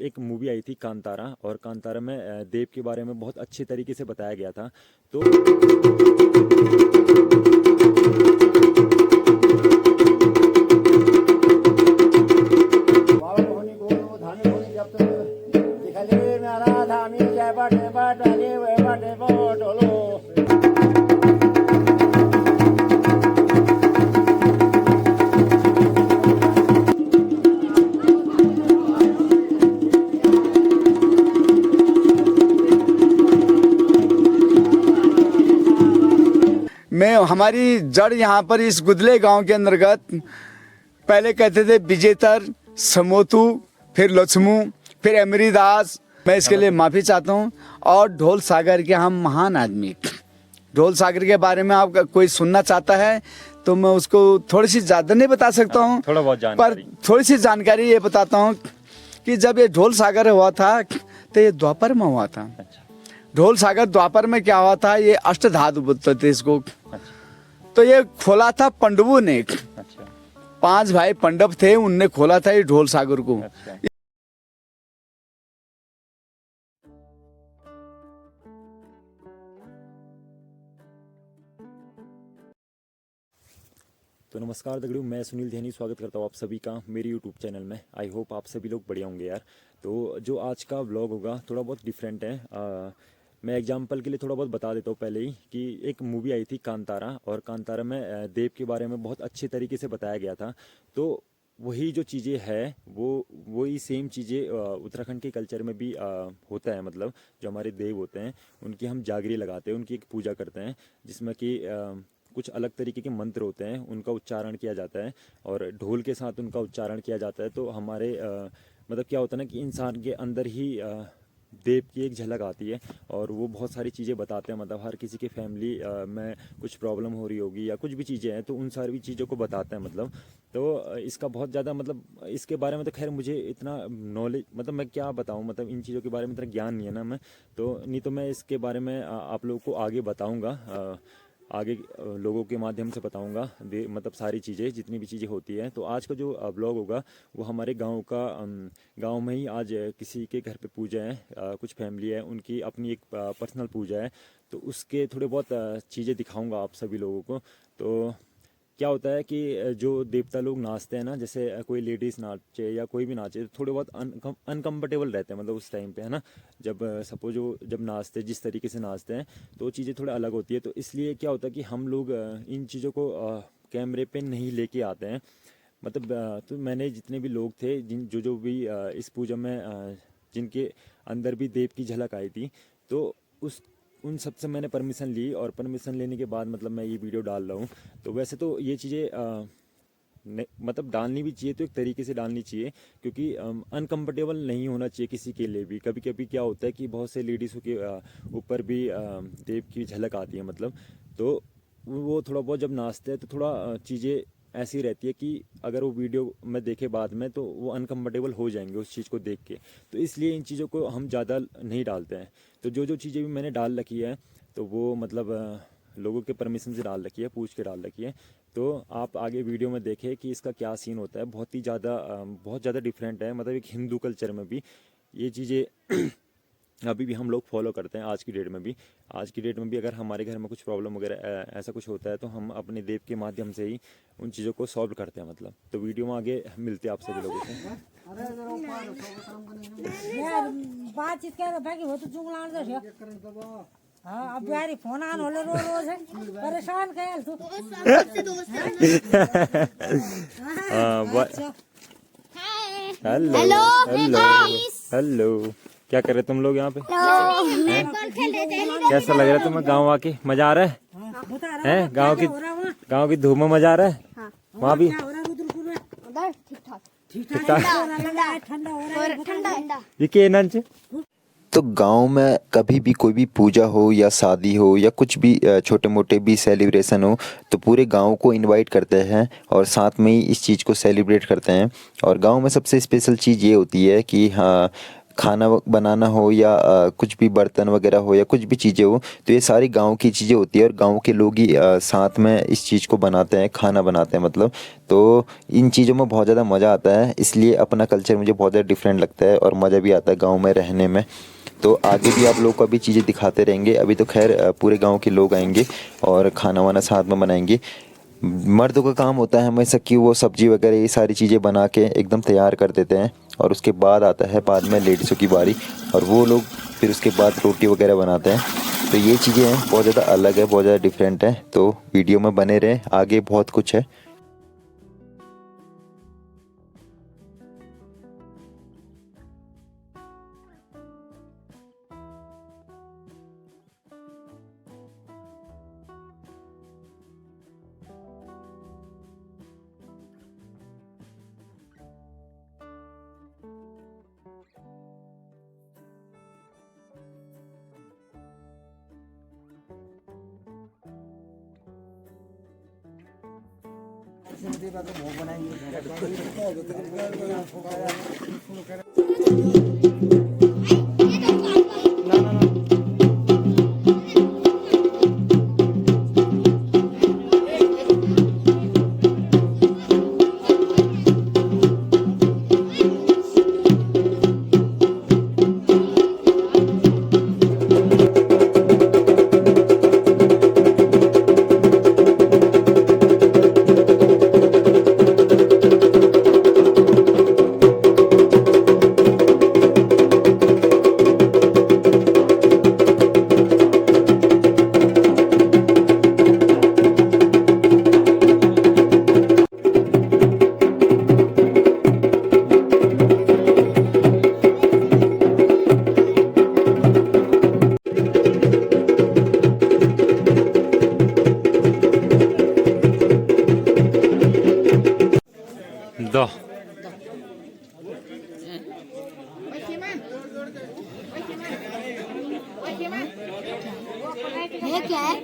एक मूवी आई थी कांतारा, और कांतारा में देव के बारे में बहुत अच्छे तरीके से बताया गया था। तो मैं हमारी जड़ यहाँ पर इस गुदले गांव के अंतर्गत पहले कहते थे विजेतर, समोतू, फिर लक्ष्मू, फिर अमरीदास। मैं इसके लिए माफ़ी चाहता हूँ। और ढोल सागर के हम महान आदमी, ढोल सागर के बारे में आप कोई सुनना चाहता है तो मैं उसको थोड़ी सी ज़्यादा नहीं बता सकता हूँ, थोड़ा बहुत जानकारी, पर थोड़ी सी जानकारी ये बताता हूँ कि जब ये ढोल सागर हुआ था तो ये द्वापर में हुआ था। अच्छा। ढोल सागर द्वापर में क्या हुआ था, ये अष्टधातु बोलते थे इसको। अच्छा। तो ये खोला था पंडवों ने। अच्छा। 5 भाई पंडव थे, उनने खोला था ये ढोल सागर को। अच्छा। तो नमस्कार दगड़ियों, मैं सुनील ध्यानी स्वागत करता हूँ आप सभी का मेरे यूट्यूब चैनल में। आई होप आप सभी लोग बढ़िया होंगे यार। तो जो आज का व्लॉग होगा थोड़ा बहुत डिफरेंट है। मैं एग्जांपल के लिए थोड़ा बहुत बता देता हूँ पहले ही कि एक मूवी आई थी कांतारा, और कांतारा में देव के बारे में बहुत अच्छे तरीके से बताया गया था। तो वही जो चीज़ें हैं वही सेम चीज़ें उत्तराखंड के कल्चर में भी होता है। मतलब जो हमारे देव होते हैं उनकी हम जागरी लगाते हैं, उनकी एक पूजा करते हैं, जिसमें कि कुछ अलग तरीके के मंत्र होते हैं, उनका उच्चारण किया जाता है और ढोल के साथ उनका उच्चारण किया जाता है। तो हमारे मतलब क्या होता है ना कि इंसान के अंदर ही देव की एक झलक आती है, और वो बहुत सारी चीज़ें बताते हैं। मतलब हर किसी की फैमिली में कुछ प्रॉब्लम हो रही होगी या कुछ भी चीज़ें हैं तो उन सारी चीज़ों को बताते हैं। मतलब तो इसका बहुत ज़्यादा मतलब इसके बारे में तो खैर मुझे इतना नॉलेज, मतलब मैं क्या बताऊं, मतलब इन चीज़ों के बारे में इतना ज्ञान नहीं है ना मैं तो, नहीं तो मैं इसके बारे में आप लोगों को आगे बताऊँगा, आगे लोगों के माध्यम से बताऊंगा मतलब सारी चीज़ें जितनी भी चीज़ें होती हैं। तो आज का जो ब्लॉग होगा वो हमारे गांव का, गांव में ही आज किसी के घर पे पूजा है, कुछ फैमिली है उनकी अपनी एक पर्सनल पूजा है, तो उसके थोड़े बहुत चीज़ें दिखाऊंगा आप सभी लोगों को। तो क्या होता है कि जो देवता लोग नाचते हैं ना, जैसे कोई लेडीज़ नाचे या कोई भी नाचे तो थोड़े बहुत अनकम्फर्टेबल रहते हैं, मतलब उस टाइम पे है ना, जब सपोज वो जब नाचते जिस तरीके से नाचते हैं तो चीज़ें थोड़ा अलग होती है। तो इसलिए क्या होता है कि हम लोग इन चीज़ों को कैमरे पे नहीं लेके आते हैं। मतलब तो मैंने जितने भी लोग थे जिन जो जो भी इस पूजा में जिनके अंदर भी देव की झलक आई थी, तो उन सब से मैंने परमिशन ली, और परमिशन लेने के बाद मतलब मैं ये वीडियो डाल रहा हूँ। तो वैसे तो ये चीज़ें मतलब डालनी भी चाहिए, तो एक तरीके से डालनी चाहिए, क्योंकि अनकंफर्टेबल नहीं होना चाहिए किसी के लिए भी। कभी कभी क्या होता है कि बहुत से लेडीज़ों के ऊपर भी देव की झलक आती है। मतलब तो वो थोड़ा बहुत जब नाचते हैं तो थोड़ा चीज़ें ऐसी रहती है कि अगर वो वीडियो में देखे बाद में तो वो अनकंफर्टेबल हो जाएंगे उस चीज़ को देख के। तो इसलिए इन चीज़ों को हम ज़्यादा नहीं डालते हैं। तो जो जो चीज़ें भी मैंने डाल रखी है तो वो मतलब लोगों के परमिशन से डाल रखी है, पूछ के डाल रखी है। तो आप आगे वीडियो में देखें कि इसका क्या सीन होता है। बहुत ज़्यादा डिफरेंट है, मतलब एक हिंदू कल्चर में भी ये चीज़ें अभी भी हम लोग फॉलो करते हैं। आज की डेट में भी अगर हमारे घर में कुछ प्रॉब्लम वगैरह ऐसा कुछ होता है तो हम अपने देव के माध्यम से ही उन चीज़ों को सॉल्व करते हैं। मतलब तो वीडियो में आगे मिलते हैं आप सभी लोगों से। बातचीत कर बाकी हो तो जुंगलान दे हाँ अब यारी फोन आन होले रोज है परेशान कैल तू हेलो हेलो हेलो, क्या कर रहे तुम लोग यहाँ पे? कैसा लग रहा है तुम्हें गाँव आके? मजा आ रहा है? गाँव की धूप में मजा आ रहा है? वहाँ भी ठीक ठाक ये के नंच। तो गांव में कभी भी कोई भी पूजा हो या शादी हो या कुछ भी छोटे मोटे भी सेलिब्रेशन हो तो पूरे गांव को इनवाइट करते हैं और साथ में ही इस चीज़ को सेलिब्रेट करते हैं। और गांव में सबसे स्पेशल चीज़ ये होती है कि हाँ, खाना बनाना हो या कुछ भी बर्तन वगैरह हो या कुछ भी चीज़ें हो, तो ये सारी गांव की चीज़ें होती है और गांव के लोग ही साथ में इस चीज़ को बनाते हैं, खाना बनाते हैं मतलब। तो इन चीज़ों में बहुत ज़्यादा मज़ा आता है, इसलिए अपना कल्चर मुझे बहुत ज़्यादा डिफरेंट लगता है और मज़ा भी आता है गाँव में रहने में। तो आगे भी आप लोग को अभी चीज़ें दिखाते रहेंगे। अभी तो खैर पूरे गांव के लोग आएंगे और खाना वाना साथ में बनाएंगे। मर्दों का काम होता है हमेशा कि वो सब्जी वगैरह ये सारी चीज़ें बना के एकदम तैयार कर देते हैं और उसके बाद आता है बाद में लेडीज़ों की बारी और वो लोग फिर उसके बाद रोटी वगैरह बनाते हैं। तो ये चीज़ें हैं, बहुत ज़्यादा अलग है, बहुत ज़्यादा डिफरेंट है। तो वीडियो में बने रहें, आगे बहुत कुछ है। द ये क्या है?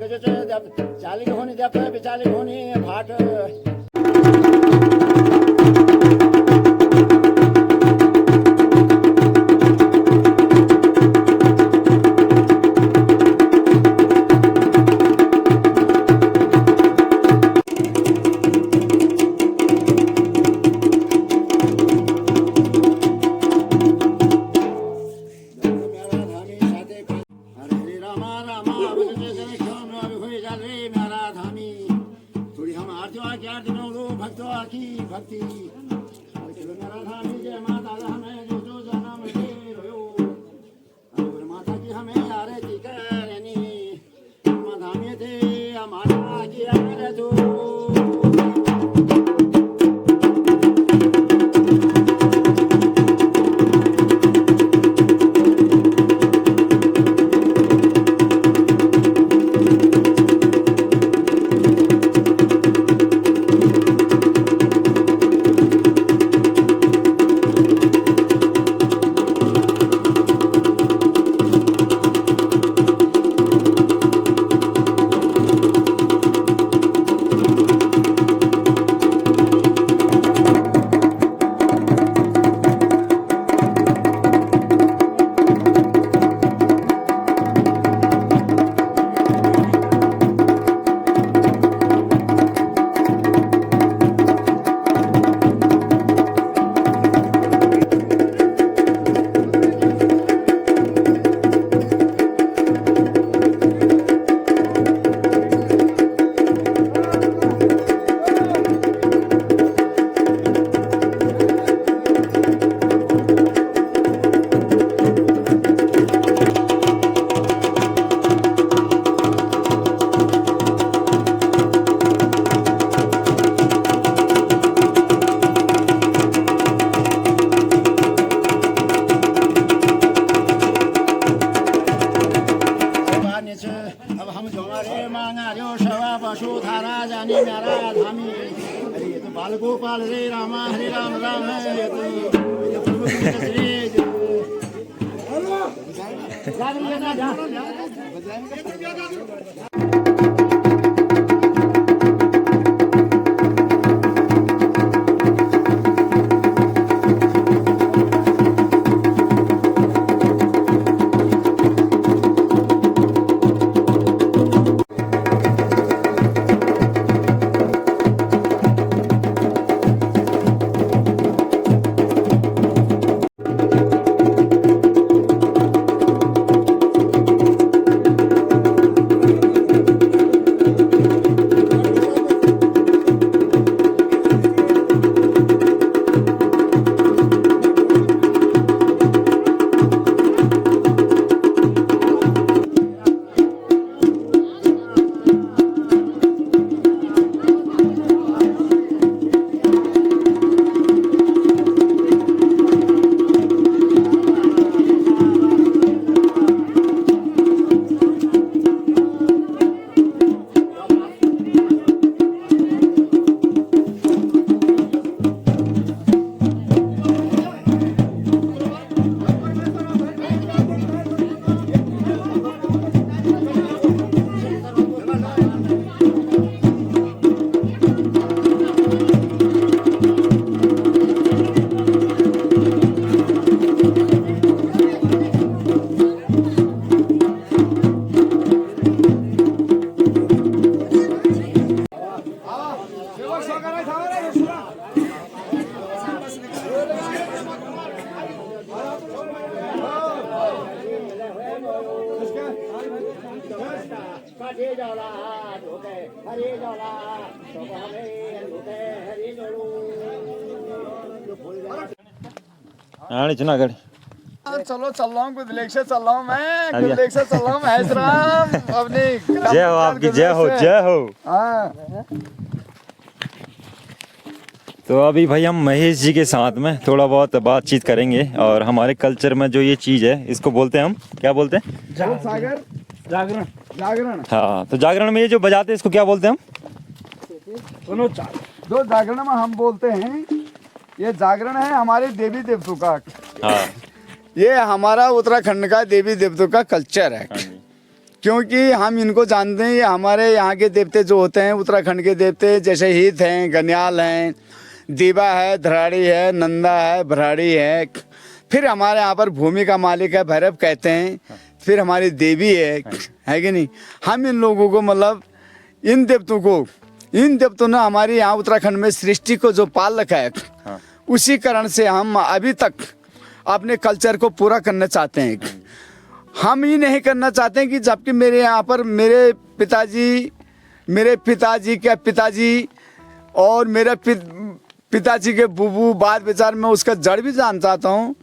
चाली होनी बिचाली होनी भाट भक्ति मेरा धामी जय माता हमें जो जो जन्म दे रहो माता की हमें आरती करनी धामी थे हमारा की आरती दो अब हम जोरे मांगा जो शवा पशु थारा जानी मेरा धामी अरे ये तो बाल गोपाल रे रामा हरे राम राम है ये तो प्रभु श्री हाँ जूनागढ़ चलो चल रहा हूँ गुदलेख से चल रहा हूँ मैं गुदलेख से चल रहा हूँ महेश राम अपनी जय हो आपकी जय हो जय हो। हाँ तो अभी भाई हम महेश जी के साथ में थोड़ा बहुत बातचीत करेंगे और हमारे कल्चर में जो ये चीज़ है इसको बोलते हैं हम क्या बोलते हैं सागर जागरण जागरण। हाँ तो जागरण में ये जो बजाते हैं इसको क्या बोलते हैं हम दो जागरण में हम बोलते हैं ये जागरण है हमारे देवी देवताओं का। हाँ ये हमारा उत्तराखंड का देवी देवताओं का कल्चर है। क्योंकि हम इनको जानते हैं। ये हमारे यहाँ के देवते जो होते हैं, उत्तराखंड के देवते, जैसे हित हैं, गनियाल हैं, दीवा है, धराड़ी है, नंदा है, भराड़ी है। फिर हमारे यहाँ पर भूमि का मालिक है, भैरव कहते हैं। फिर हमारी देवी है कि नहीं। हम इन लोगों को मतलब इन देवतों ने हमारे यहाँ उत्तराखंड में सृष्टि को जो पाल रखा है, उसी कारण से हम अभी तक अपने कल्चर को पूरा करना चाहते हैं। हम ये नहीं करना चाहते हैं कि जबकि मेरे यहाँ पर मेरे पिताजी के पिताजी और मेरे पिताजी के बुबू, बाद विचार में उसका जड़ भी जान चाहता हूँ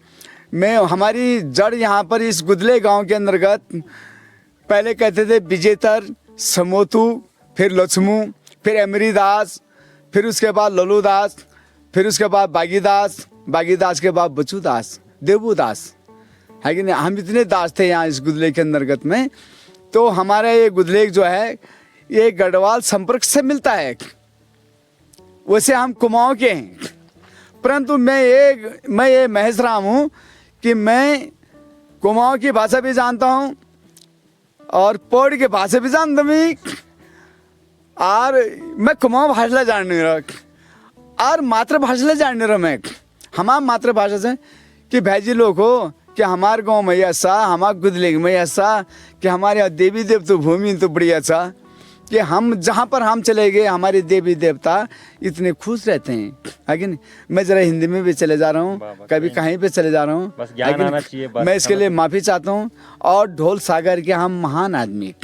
मैं। हमारी जड़ यहाँ पर इस गुदले गांव के अंतर्गत पहले कहते थे विजेतर, समोतू, फिर लक्ष्मू, फिर एमरीदास, फिर उसके बाद ललूदास, फिर उसके बाद बागीदास के बाद बचूदास, देवूदास, है कि नहीं। हम इतने दास थे यहाँ इस गुदले के अंतर्गत में। तो हमारा ये गुदले जो है ये गढ़वाल संपर्क से मिलता है। वैसे हम कुमाऊं के हैं, परंतु मैं ये महेश राम हूँ कि मैं कुमाऊं की भाषा भी जानता हूँ और पौड़ की भाषा भी जानता हूँ, और मैं कुमाऊं भाषा जानने रहा और मातृभाषा जानने रहा। मैं हमारे मातृभाषा से कि भाईजी लोग हो कि हमारे गाँव में ऐसा, हमारे गुदले में ऐसा, कि हमारे यहाँ देवी देवता भूमि तो बड़ी अच्छा, कि हम जहाँ पर हम चले गए हमारे देवी देवता इतने खुश रहते हैं, है कि नहीं। मैं जरा हिंदी में भी चले जा रहा हूँ, कभी कहीं पे चले जा रहा हूँ, बस ज्ञान आना चाहिए, बस मैं इसके लिए माफ़ी चाहता हूँ। और ढोल सागर के हम महान आदमी,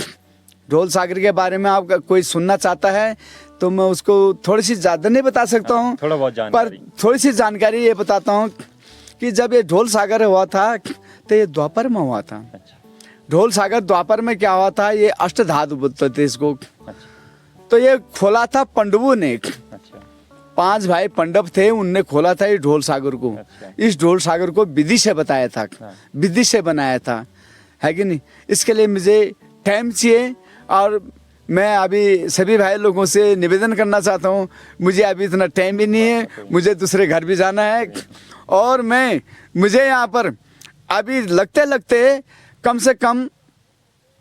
ढोल सागर के बारे में आप कोई सुनना चाहता है तो मैं उसको थोड़ी सी ज़्यादा नहीं बता सकता हूँ, थोड़ा बहुत पर थोड़ी सी जानकारी ये बताता हूँ कि जब ये ढोल सागर हुआ था तो ये द्वापर में हुआ था। ढोल सागर द्वापर में क्या हुआ था, ये अष्टधातु बोलते थे इसको। तो ये खोला था पंडवों ने। 5 भाई पंडव थे, उनने खोला था ये ढोल सागर को। इस ढोल सागर को विधि से बताया था, विधि से बनाया था, है कि नहीं। इसके लिए मुझे टाइम चाहिए और मैं अभी सभी भाई लोगों से निवेदन करना चाहता हूँ, मुझे अभी इतना टाइम भी नहीं है, मुझे दूसरे घर भी जाना है। और मुझे यहाँ पर अभी लगते लगते कम से कम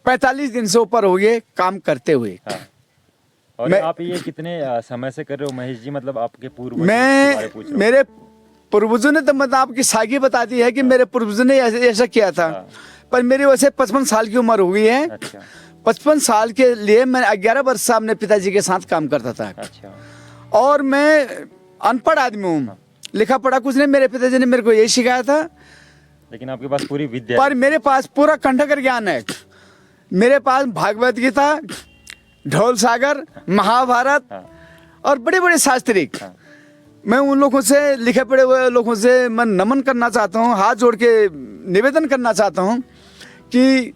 45 दिन से ऊपर हो गए काम करते हुए। और आप ये कितने समय से कर रहे हो महेश जी, मतलब आपके पूर्वज? मेरे पूर्वजों ने तो मतलब आपकी सागी बता दी है कि मेरे पूर्वजों ने ऐसा किया था, पर मेरी वैसे 55 साल की उम्र हो गई है। 55 साल के लिए मैं 11 वर्ष से अपने पिताजी के साथ काम करता था। और मैं अनपढ़ आदमी हूँ, लिखा पढ़ा कुछ नहीं। मेरे पिताजी ने मेरे को यही सिखाया था, लेकिन आपके पास पूरी विद्या, पर मेरे पास पूरा कंठकर ज्ञान है। मेरे पास भागवत गीता, ढोल सागर, महाभारत और बड़े बड़े शास्त्री। मैं उन लोगों से, लिखे पढ़े हुए लोगों से मैं नमन करना चाहता हूँ, हाथ जोड़ के निवेदन करना चाहता हूँ कि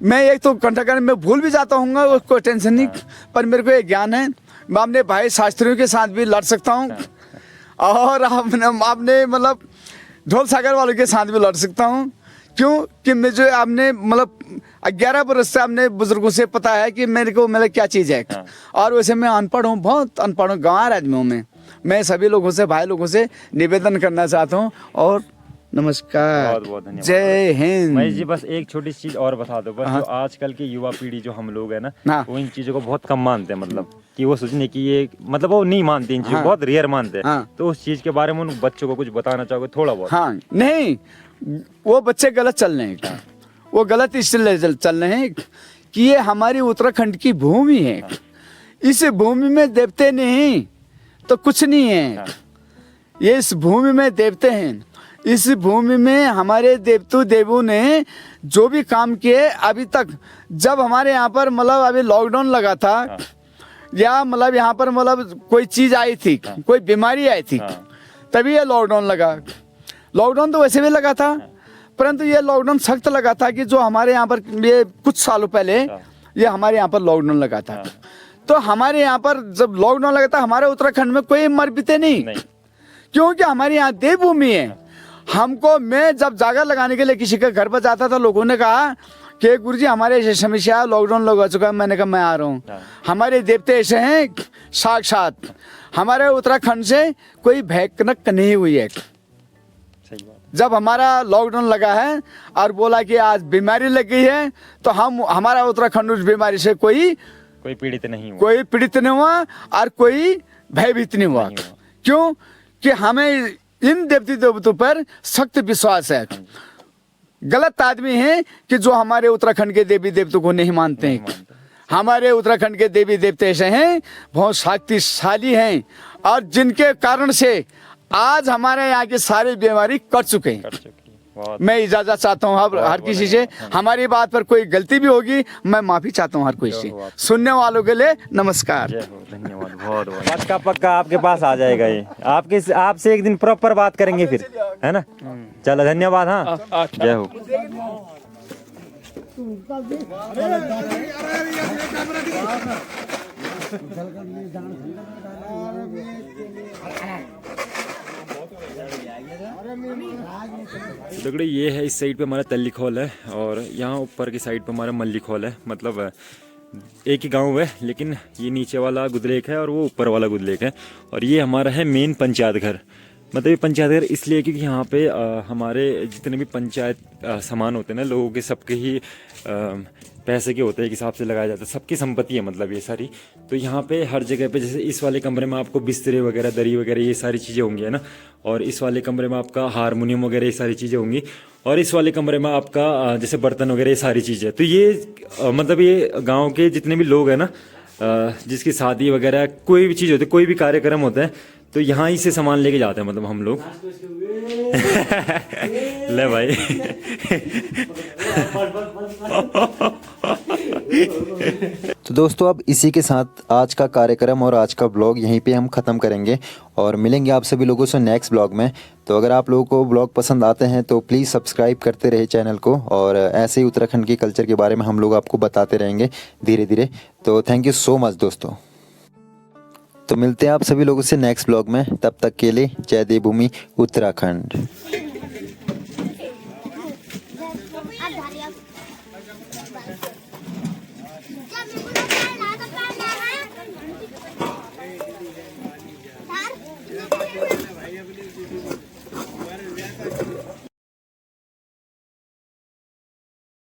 मैं एक तो कंठकर में भूल भी जाता हूँ, उसको टेंशन नहीं, पर मेरे को ये ज्ञान है। मैं अपने भाई शास्त्रियों के साथ भी लड़ सकता हूँ और आपने मतलब ढोल सागर वालों के साथ भी लड़ सकता हूँ। क्यों कि मुझे आपने मतलब 11 बरस से आपने बुजुर्गों से पता है कि मेरे को मतलब क्या चीज़ है। और वैसे मैं अनपढ़ हूँ, बहुत अनपढ़ हूँ, गंवार आदमी हूँ मैं सभी लोगों से, भाई लोगों से निवेदन करना चाहता हूँ। और नमस्कार, बहुत बहुत धन्यवाद। जय हिंद। महेश जी बस एक छोटी चीज और बता दो, बस जो आजकल की युवा पीढ़ी जो हम लोग है ना, वो इन चीजों को बहुत कम मानते हैं, मतलब कि वो सोचने की ये मतलब वो नहीं मानते इन चीजों को, बहुत रेयर मानते हैं। तो उस चीज के बारे में उन बच्चों को कुछ बताना चाहोगे थोड़ा बहुत? हाँ, नहीं, वो बच्चे गलत चल रहे हैं, वो गलत इसलिए चल रहे हैं कि ये हमारी उत्तराखंड की भूमि है। इस भूमि में देवते नहीं तो कुछ नहीं है। ये इस भूमि में देवते हैं, इस भूमि में हमारे देवों ने जो भी काम किए अभी तक। जब हमारे यहाँ पर मतलब अभी लॉकडाउन लगा था, या मतलब यहाँ पर मतलब कोई चीज़ आई थी, कोई बीमारी आई थी, तभी ये लॉकडाउन लगा। लॉकडाउन तो वैसे भी लगा था, परंतु ये लॉकडाउन सख्त लगा था कि जो हमारे यहाँ पर ये कुछ सालों पहले ये हमारे यहाँ पर लॉकडाउन लगा था। तो हमारे यहाँ पर जब लॉकडाउन लगा था, हमारे उत्तराखंड में कोई मर बीते नहीं, क्योंकि हमारे यहाँ देवभूमि है। हमको, मैं जब जागर लगाने के लिए किसी के घर पर जाता था, लोगों ने कहा कि गुरुजी हमारे ऐसे समस्या, लॉकडाउन लगा चुका है। मैंने कहा मैं आ रहा हूँ। हमारे देवते ऐसे हैं साक्षात, हमारे उत्तराखंड से कोई भय कनक नहीं हुई है। सही बात है। जब हमारा लॉकडाउन लगा है और बोला कि आज बीमारी लग गई है, तो हमारा उत्तराखंड उस बीमारी से कोई पीड़ित नहीं हुआ, कोई पीड़ित नहीं हुआ और कोई भयभीत नहीं हुआ। क्यों कि हमें इन देवती देवतों पर सख्त विश्वास है। गलत आदमी है कि जो हमारे उत्तराखंड के देवी देवतों को नहीं मानते हैं। हमारे उत्तराखंड के देवी देवते ऐसे हैं, बहुत शक्तिशाली हैं और जिनके कारण से आज हमारे यहाँ की सारी बीमारी कट चुके हैं। मैं इजाजत चाहता हूँ हर किसी से, हमारी बात पर कोई गलती भी होगी मैं माफी चाहता हूँ हर कोई से। सुनने वालों के लिए नमस्कार, धन्यवाद बहुत बहुत। पक्का आपके पास आ जाएगा ये, आपसे एक दिन प्रॉपर बात करेंगे फिर, है ना। चलो धन्यवाद। हाँ जय हो। देखो ये है, इस साइड पे हमारा तल्ली खोल है और यहाँ ऊपर की साइड पे हमारा मल्ली खोल है। मतलब एक ही गांव है, लेकिन ये नीचे वाला गुदलेख है और वो ऊपर वाला गुदलेख है। और ये हमारा है मेन पंचायत घर। मतलब ये पंचायत घर इसलिए क्योंकि यहाँ पे हमारे जितने भी पंचायत सामान होते हैं ना लोगों के, सबके ही पैसे के होते हैं, एक हिसाब से लगाया जाता है, सबकी संपत्ति है मतलब ये सारी। तो यहाँ पे हर जगह पे, जैसे इस वाले कमरे में आपको बिस्तरे वगैरह, दरी वगैरह ये सारी चीज़ें होंगी, है ना। और इस वाले कमरे में आपका हारमोनियम वगैरह ये सारी चीज़ें होंगी। और इस वाले कमरे में आपका जैसे बर्तन वगैरह ये सारी चीज़ें। तो ये मतलब ये गाँव के जितने भी लोग हैं ना, जिसकी शादी वगैरह कोई भी चीज़ होती है, कोई भी कार्यक्रम होता है, तो यहाँ ही से सामान लेके जाते हैं मतलब हम लोग। ले भाई। तो दोस्तों अब इसी के साथ आज का कार्यक्रम और आज का ब्लॉग यहीं पे हम ख़त्म करेंगे और मिलेंगे आप सभी लोगों से नेक्स्ट ब्लॉग में। तो अगर आप लोगों को ब्लॉग पसंद आते हैं तो प्लीज़ सब्सक्राइब करते रहे चैनल को, और ऐसे ही उत्तराखंड के कल्चर के बारे में हम लोग आपको बताते रहेंगे धीरे धीरे। तो थैंक यू सो मच दोस्तों। तो मिलते हैं आप सभी लोगों से नेक्स्ट ब्लॉग में, तब तक के लिए जय देवभूमि उत्तराखंड।